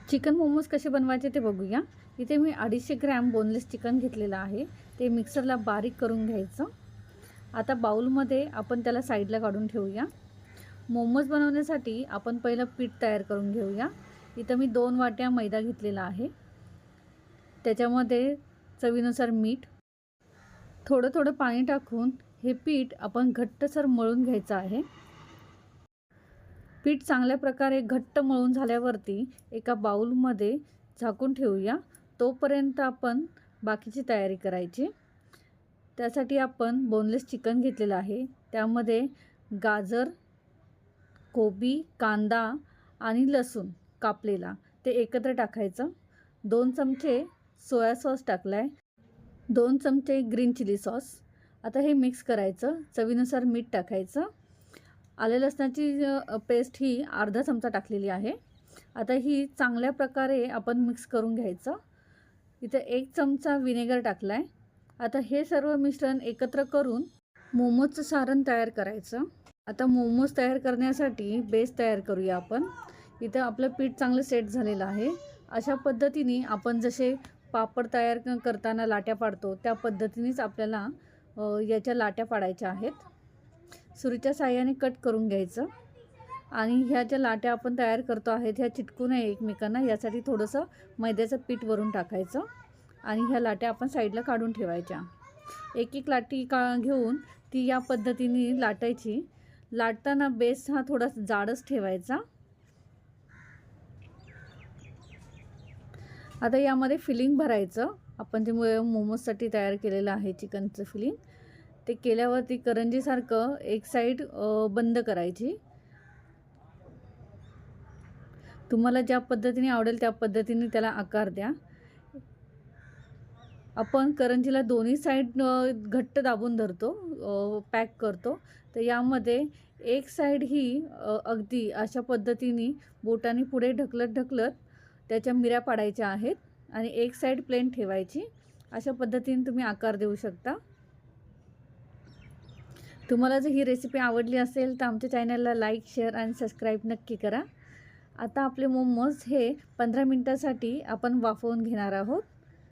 Chicken momos कसे बनवायचे ते बघूया। इथे मी 250 ग्रॅम बोनलेस चिकन घेतलेलं आहे। ते मिक्सरला बारीक करून घ्यायचं। आता बाउलमध्ये आपण त्याला साईडला काढून ठेवूया। मोमोज बनवण्यासाठी आपण पहिलं पीठ तयार करून घेऊया। इथं मी 2 वाट्या मैदा घेतलेला आहे। त्याच्यामध्ये चवीनुसार मीठ, थोडं थोडं पाणी टाकून हे पीठ आपण घट्टसर मळून घ्यायचं आहे। पीठ चांगल्या प्रकारे घट्ट मळून झाल्यावरती एका बाउलमध्ये झाकून ठेवूया। तोपर्यंत आपण बाकीची तयारी करायची। त्यासाठी आपण बोनलेस चिकन घेतलेलं आहे। त्यामध्ये गाजर, कोबी, कांदा आणि लसूण कापलेला ते एकत्र टाकायचं। 2 चमचे सोया सॉस टाकलाय, 2 चमचे ग्रीन चिली सॉस। आता हे मिक्स करायचं। चवीनुसार मीठ टाकायचं। आले लसणाची पेस्ट ही अर्धा चमचा टाकलेली आहे। आता ही चांगल्या प्रकारे आपण मिक्स करून घ्यायचं। इथे 1 चमचा विनेगर टाकलाय। आता हे सर्व मिश्रण एकत्र करून मोमोजचं सारण तयार करायचं। आता मोमोज तयार करण्यासाठी बेस तयार करूया आपण। इथे आपलं पीठ चांगलं सेट झालेलं आहे। अशा पद्धतीने आपण जसे पापड तयार करताना लाट्या पाडतो त्या पद्धतीनेच आपल्याला याच्या लाट्या पाडायच्या आहेत। सुरीच्या साहाय्याने कट करून घ्यायचं आणि ह्या ज्या लाट्या आपण तयार करतो आहेत ह्या चिटकू नये एकमेकांना, यासाठी थोडंसं मैद्याचं पीठ वरून टाकायचं आणि ह्या लाट्या आपण साईडला काढून ठेवायच्या। एक एक लाटी घेऊन ती या पद्धतीने लाटायची। लाटताना बेस हा थोडा जाडच ठेवायचा। आता यामध्ये फिलिंग भरायचं। आपण जे मोमोजसाठी तयार केलेलं आहे चिकनचं फिलिंग, ते केल्यावरती करंजीसारखं एक साईड बंद करायची। तुम्हाला ज्या पद्धतीने आवडेल त्या पद्धतीने त्याला आकार द्या। आपण करंजीला दोन्ही साईड घट्ट दाबून धरतो, पॅक करतो। तर यामध्ये एक साईड ही अगदी अशा पद्धतीने बोटाने पुढे ढकलत त्याच्या मिऱ्या पाडायच्या आहेत आणि एक साईड प्लेन ठेवायची। अशा पद्धतीने तुम्ही आकार देऊ शकता। तुम्हाला जर ही रेसिपी आवडली असेल तर आमच्या चॅनलला लाईक, शेअर आणि सबस्क्राईब नक्की करा। आता आपले मोमोज हे 15 मिनिटासाठी आपण वाफवून घेणार आहोत।